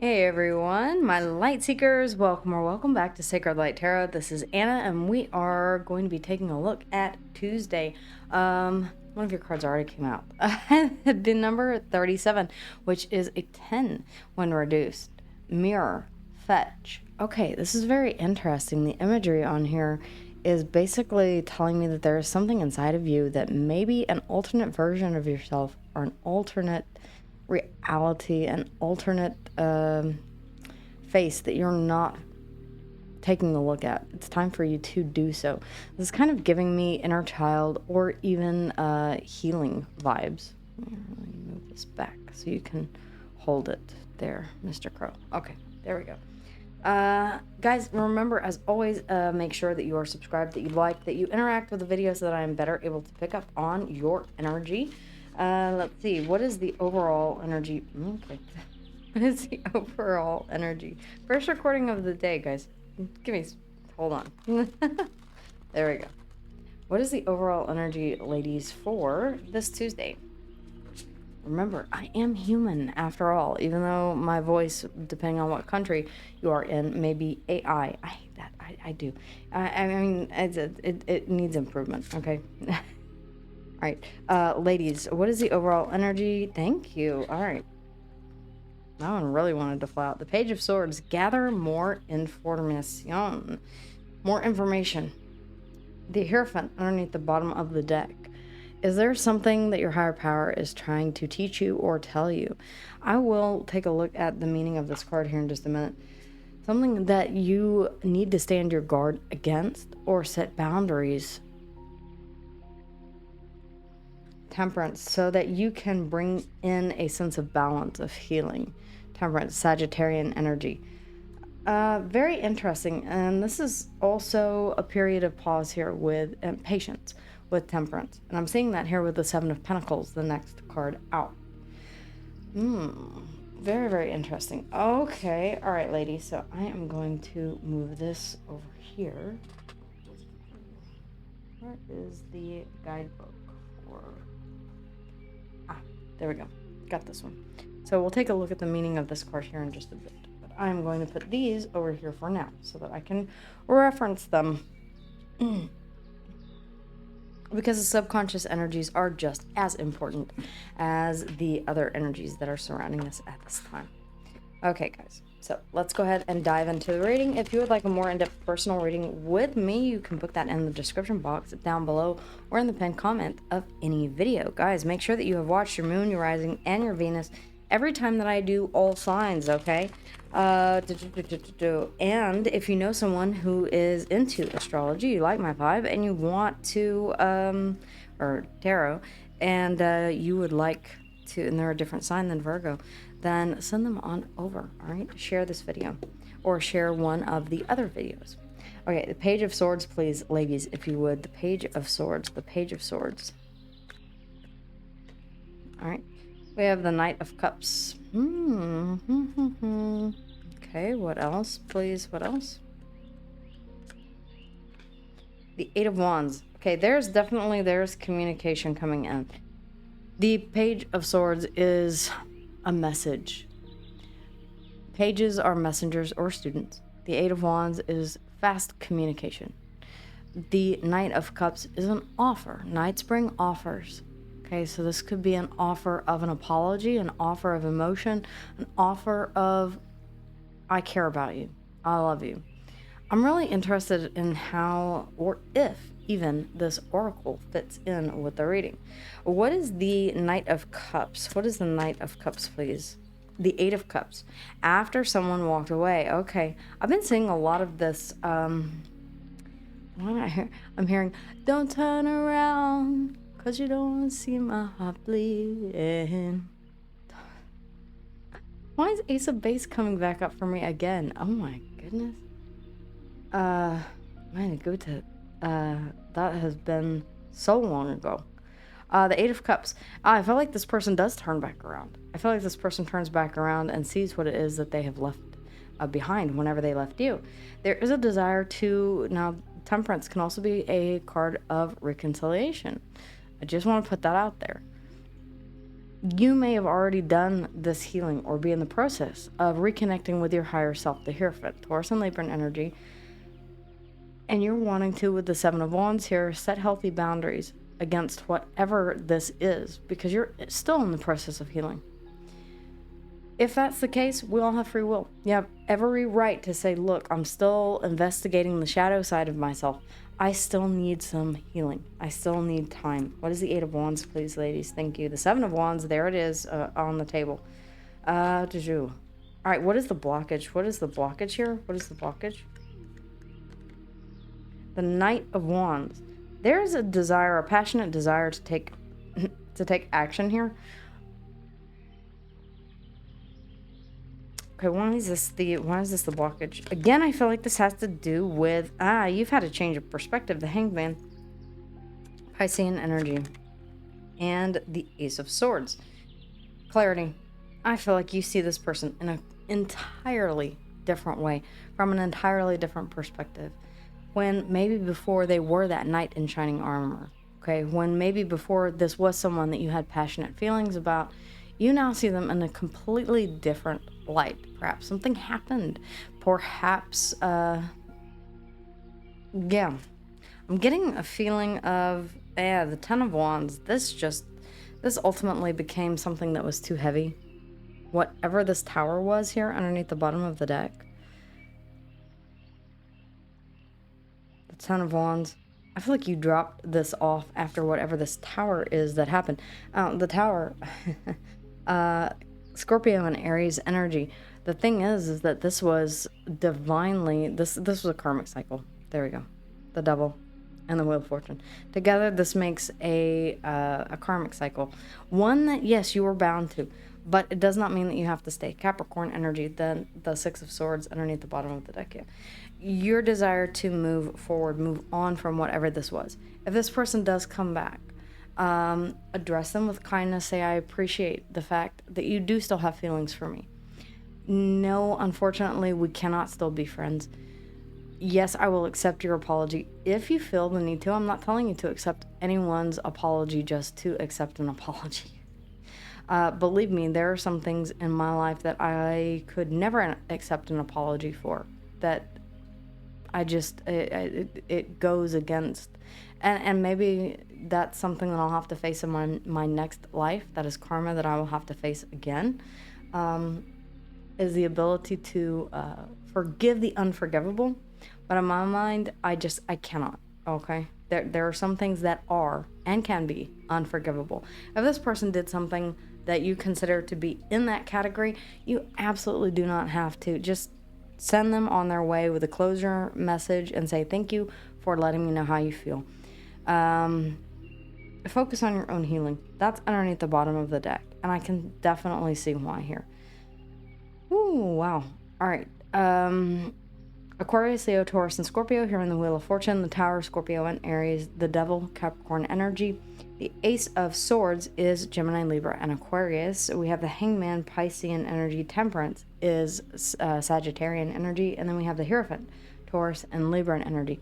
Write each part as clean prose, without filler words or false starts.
Hey everyone, my light seekers, welcome or welcome back to Sacred Light Tarot. This is Anna and we are going to be taking a look at Tuesday. One of your cards already came out. The number 37, which is a 10 when reduced. Mirror, fetch. Okay, this is very interesting. The imagery on here is basically telling me that there is something inside of you that may be an alternate version of yourself or an alternate reality, an alternate face that you're not taking a look at. It's time for you to do so. This is kind of giving me inner child or even healing vibes. Let me move this back so you can hold it there, Mr. Crow. Okay, there we go. Guys, remember, as always, make sure that you are subscribed, that you like, that you interact with the video so that I am better able to pick up on your energy. Let's see, what is the overall energy? Okay. What is the overall energy? First recording of the day, guys. Hold on. There we go. What is the overall energy, ladies, for this Tuesday? Remember, I am human after all, even though my voice, depending on what country you are in, may be AI. I hate that. I do. I mean, it needs improvement, okay? All right, ladies, what is the overall energy? Thank you. All right. That one really wanted to fly out. The Page of Swords. Gather more information. More information. The Hierophant underneath the bottom of the deck. Is there something that your higher power is trying to teach you or tell you? I will take a look at the meaning of this card here in just a minute. Something that you need to stand your guard against or set boundaries. Temperance, so that you can bring in a sense of balance, of healing. Temperance, Sagittarian energy. Very interesting. And this is also a period of pause here with patience with Temperance. And I'm seeing that here with the Seven of Pentacles, the next card out. Very, very interesting. Okay. All right, ladies. So I am going to move this over here. Where is the guidebook for... there we go. Got this one. So we'll take a look at the meaning of this card here in just a bit. But I'm going to put these over here for now so that I can reference them. Because the subconscious energies are just as important as the other energies that are surrounding us at this time. Okay, guys. So let's go ahead and dive into the reading. If you would like a more in-depth personal reading with me, you can book that in the description box down below or in the pinned comment of any video. Guys, make sure that you have watched your moon, your rising, and your Venus every time that I do all signs, okay? And if you know someone who is into astrology, you like my vibe, and you want to, or tarot, and you would like to, and they're a different sign than Virgo, then send them on over, all right? Share this video or share one of the other videos. Okay, the Page of Swords, please, ladies, if you would. The Page of Swords, the Page of Swords. All right, we have the Knight of Cups. Okay, what else, please? What else? The Eight of Wands. Okay, there's communication coming in. The Page of Swords is a message. Pages are messengers or students. The Eight of Wands is fast communication. The Knight of Cups is an offer. Knights bring offers. Okay, so this could be an offer of an apology, an offer of emotion, an offer of, I care about you, I love you. I'm really interested in how, or if even, this oracle fits in with the reading. What is the Knight of Cups? What is the Knight of Cups, please? The Eight of Cups. After someone walked away. Okay, I've been seeing a lot of this. I'm hearing, don't turn around, 'cause you don't want to see my heart bleeding. Why is Ace of Base coming back up for me again? Oh my goodness. Man, Gute. That has been so long ago. The Eight of Cups. I feel like this person does turn back around. I feel like this person turns back around and sees what it is that they have left behind whenever they left you. There is a desire to... Now, Temperance can also be a card of reconciliation. I just want to put that out there. You may have already done this healing or be in the process of reconnecting with your higher self, the Hierophant, Taurus and Libra energy. And you're wanting to, with the Seven of Wands here, set healthy boundaries against whatever this is, because you're still in the process of healing. If that's the case, we all have free will. You have every right to say, look, I'm still investigating the shadow side of myself. I still need some healing. I still need time. What is the Eight of Wands, please, ladies? Thank you. The Seven of Wands, there it is on the table. All right, what is the blockage? What is the blockage here? What is the blockage? The Knight of Wands. There's a desire, a passionate desire to take action here. Okay, why is this the blockage? Again, I feel like this has to do with, you've had a change of perspective. The Hangman, Piscean energy, and the Ace of Swords. Clarity. I feel like you see this person in an entirely different way, from an entirely different perspective. When maybe before they were that knight in shining armor, okay? When maybe before this was someone that you had passionate feelings about, you now see them in a completely different light. Perhaps something happened. Perhaps, I'm getting a feeling of, the Ten of Wands. This ultimately became something that was too heavy. Whatever this tower was here underneath the bottom of the deck. The Ten of Wands. I feel like you dropped this off after whatever this tower is that happened. The tower, Scorpio and Aries energy. The thing is that this was divinely, this was a karmic cycle. There we go. The Devil and the Wheel of Fortune. Together, this makes a karmic cycle. One that, yes, you were bound to, but it does not mean that you have to stay. Capricorn energy, then the Six of Swords underneath the bottom of the deck here. Your desire to move forward, move on from whatever this was. If this person does come back, address them with kindness. Say, I appreciate the fact that you do still have feelings for me. No, unfortunately, we cannot still be friends. Yes, I will accept your apology if you feel the need to. I'm not telling you to accept anyone's apology just to accept an apology. Believe me, there are some things in my life that I could never accept an apology for. That I just, it goes against. And maybe that's something that I'll have to face in my next life. That is karma that I will have to face again. Is the ability to forgive the unforgivable. But in my mind, I cannot, okay? There are some things that are and can be unforgivable. If this person did something that you consider to be in that category, you absolutely do not have to. Just send them on their way with a closure message and say, thank you for letting me know how you feel. Focus on your own healing. That's underneath the bottom of the deck. And I can definitely see why here. Ooh, wow. All right. Aquarius, Leo, Taurus, and Scorpio here in the Wheel of Fortune. The Tower, Scorpio, and Aries. The Devil, Capricorn energy. The Ace of Swords is Gemini, Libra, and Aquarius. We have the Hangman, Piscean energy. Temperance is Sagittarian energy. And then we have the Hierophant, Taurus, and Libra energy.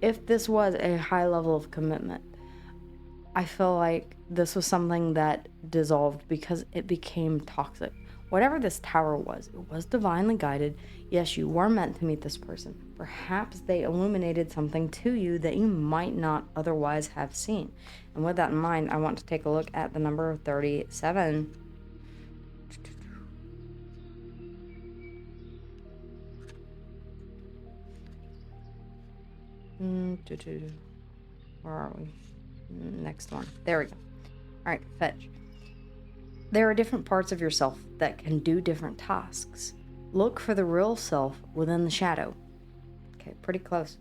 If this was a high level of commitment, I feel like this was something that dissolved because it became toxic. Whatever this tower was, it was divinely guided. Yes, you were meant to meet this person. Perhaps they illuminated something to you that you might not otherwise have seen. And with that in mind, I want to take a look at the number 37. Where are we? Next one. There we go. All right, fetch. There are different parts of yourself that can do different tasks. Look for the real self within the shadow. Okay, pretty close.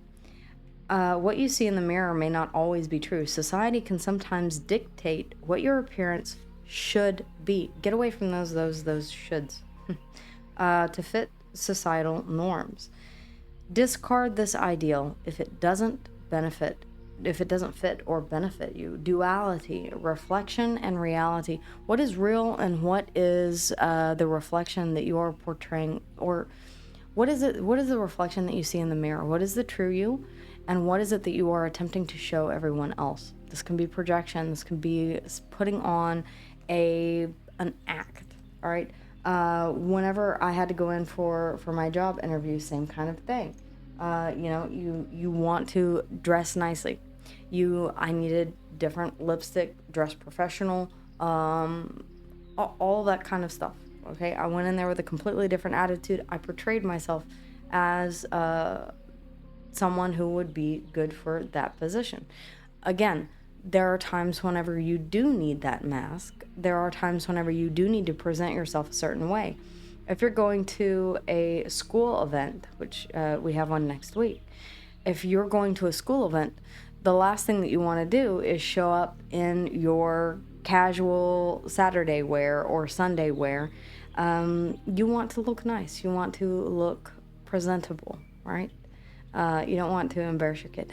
What you see in the mirror may not always be true. Society can sometimes dictate what your appearance should be. Get away from those shoulds. To fit societal norms. Discard this ideal if it doesn't fit or benefit you. Duality, reflection and reality. What is real and what is the reflection that you are portraying? Or what is it? What is the reflection that you see in the mirror? What is the true you? And what is it that you are attempting to show everyone else? This can be projection. This can be putting on an act. All right. Whenever I had to go in for my job interview, same kind of thing. You want to dress nicely. I needed different lipstick, dress professional, all that kind of stuff. Okay, I went in there with a completely different attitude. I portrayed myself as someone who would be good for that position. Again, there are times whenever you do need that mask. There are times whenever you do need to present yourself a certain way. If you're going to a school event, which we have one next week, if you're going to a school event, the last thing that you want to do is show up in your casual Saturday wear or Sunday wear. You want to look nice. You want to look presentable, right? You don't want to embarrass your kid.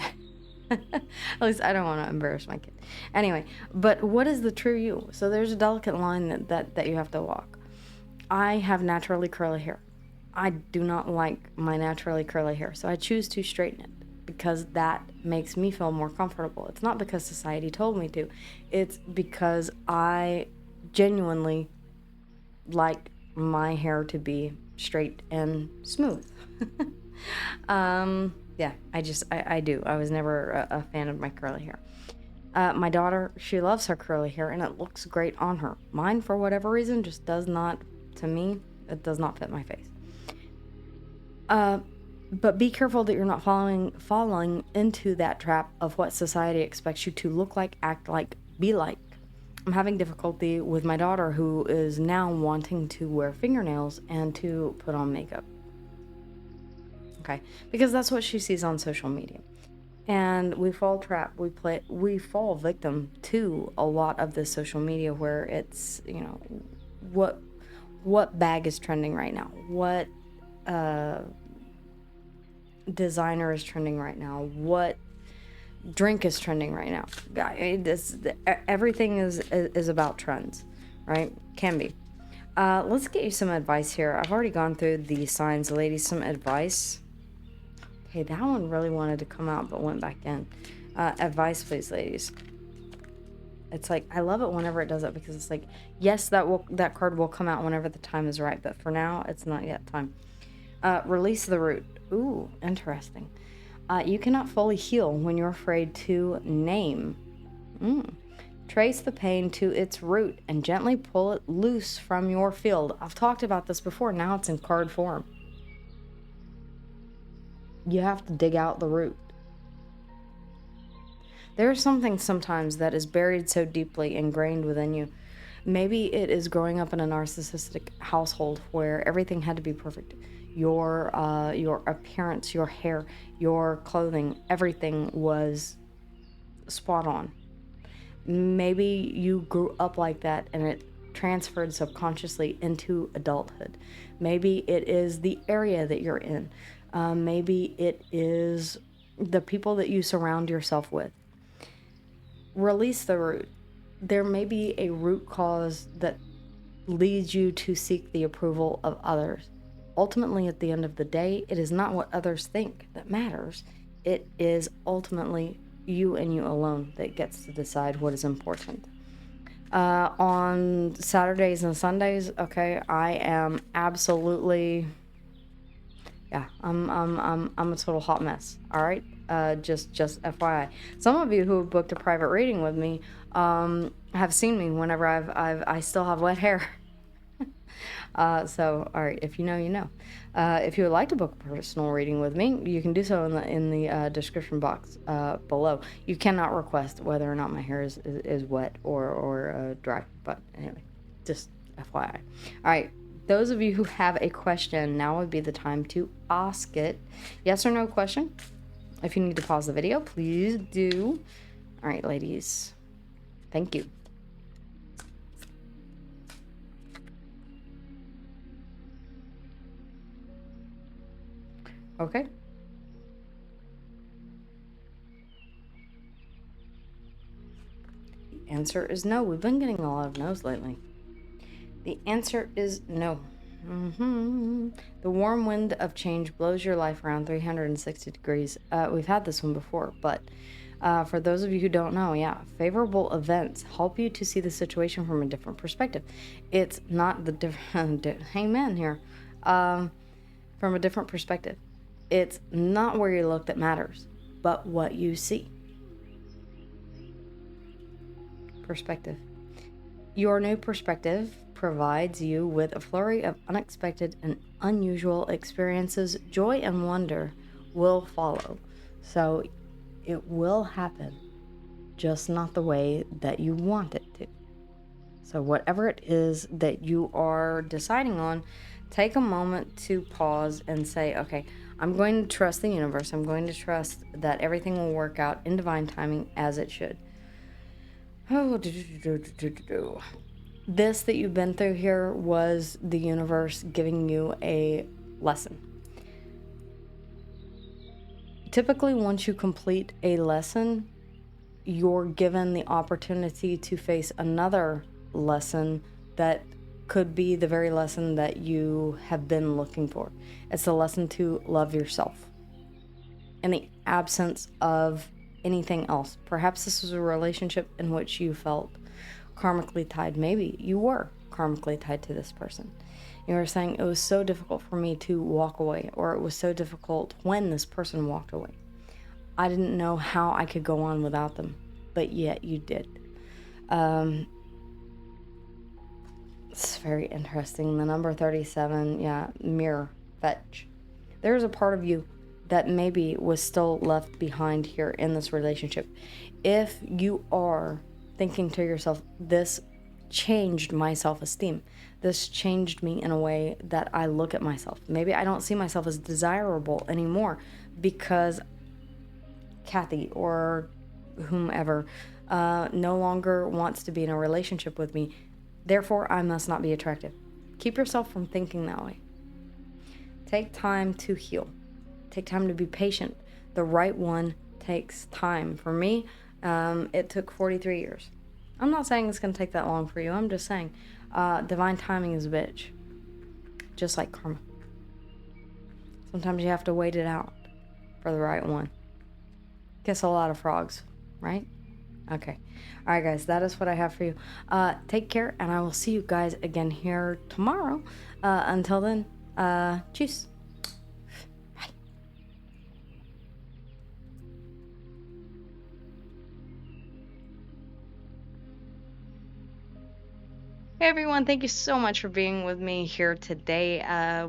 At least I don't want to embarrass my kid. Anyway, but what is the true you? So there's a delicate line that you have to walk. I have naturally curly hair. I do not like my naturally curly hair, so I choose to straighten it because that makes me feel more comfortable. It's not because society told me to. It's because I genuinely like my hair to be straight and smooth. Yeah, I do. I was never a fan of my curly hair. My daughter, she loves her curly hair and it looks great on her. Mine, for whatever reason, just does not, to me, it does not fit my face. But be careful that you're not falling into that trap of what society expects you to look like, act like, be like. I'm having difficulty with my daughter who is now wanting to wear fingernails and to put on makeup. Okay, because that's what she sees on social media. And we fall we fall victim to a lot of this social media where it's, what bag is trending right now? What designer is trending right now? What drink is trending right now? Everything is about trends, right? Can be. Let's get you some advice here. I've already gone through the signs, ladies. Some advice. Okay, that one really wanted to come out but went back in. Advice, please, ladies. It's like, I love it whenever it does it because it's like, yes, that card will come out whenever the time is right, but for now, it's not yet time. Release the root. Ooh, interesting. You cannot fully heal when you're afraid to name. Trace the pain to its root and gently pull it loose from your field. I've talked about this before. Now it's in card form. You have to dig out the root. There's something sometimes that is buried so deeply ingrained within you. Maybe it is growing up in a narcissistic household where everything had to be perfect. Your appearance, your hair, your clothing, everything was spot on. Maybe you grew up like that and it transferred subconsciously into adulthood. Maybe it is the area that you're in. Maybe it is the people that you surround yourself with. Release the root. There may be a root cause that leads you to seek the approval of others. Ultimately, at the end of the day, it is not what others think that matters. It is ultimately you and you alone that gets to decide what is important. On Saturdays and Sundays, okay, I am absolutely, yeah, I'm a total hot mess. All right, just FYI. Some of you who have booked a private reading with me have seen me whenever I still have wet hair. So, all right, if you know, you know. If you would like to book a personal reading with me, you can do so in the description box below. You cannot request whether or not my hair is wet or dry. But anyway, just FYI. All right, those of you who have a question, now would be the time to ask it. Yes or no question. If you need to pause the video, please do. All right, ladies. Thank you. Okay. The answer is no. We've been getting a lot of no's lately. The answer is no. The warm wind of change blows your life around 360 degrees. We've had this one before, but for those of you who don't know, yeah, favorable events help you to see the situation from a different perspective. It's not the different hangman here, from a different perspective. It's not where you look that matters, but what you see. Perspective. Your new perspective provides you with a flurry of unexpected and unusual experiences. Joy and wonder will follow. So it will happen, just not the way that you want it to. So whatever it is that you are deciding on, take a moment to pause and say, okay, I'm going to trust the universe. I'm going to trust that everything will work out in divine timing as it should. This that you've been through here was the universe giving you a lesson. Typically, once you complete a lesson, you're given the opportunity to face another lesson that could be the very lesson that you have been looking for. It's the lesson to love yourself in the absence of anything else. Perhaps this was a relationship in which you felt karmically tied. Maybe you were karmically tied to this person. You were saying, it was so difficult for me to walk away, or it was so difficult when this person walked away. I didn't know how I could go on without them, but yet you did. It's very interesting. The number 37, yeah, mirror, fetch. There's a part of you that maybe was still left behind here in this relationship. If you are thinking to yourself, this changed my self-esteem. This changed me in a way that I look at myself. Maybe I don't see myself as desirable anymore because Kathy or whomever no longer wants to be in a relationship with me. Therefore, I must not be attractive. Keep yourself from thinking that way. Take time to heal. Take time to be patient. The right one takes time. For me, it took 43 years. I'm not saying it's going to take that long for you. I'm just saying divine timing is a bitch. Just like karma. Sometimes you have to wait it out for the right one. Kiss a lot of frogs, right? Okay. All right, guys, that is what I have for you. Take care, and I will see you guys again here tomorrow. Until then, cheers. Hey everyone, thank you so much for being with me here today.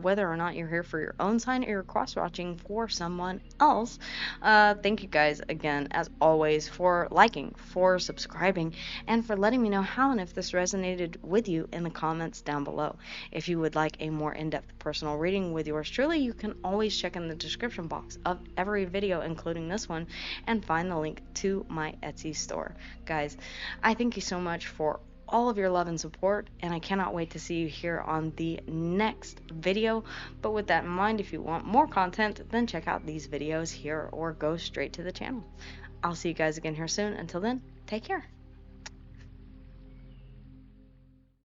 Whether or not you're here for your own sign or you're cross-watching for someone else, thank you guys again, as always, for liking, for subscribing, and for letting me know how and if this resonated with you in the comments down below. If you would like a more in-depth personal reading with yours truly, you can always check in the description box of every video, including this one, and find the link to my Etsy store. Guys, I thank you so much for all of your love and support, and I cannot wait to see you here on the next video. But with that in mind, if you want more content, then check out these videos here or go straight to the channel. I'll see you guys again here soon. Until then, take care.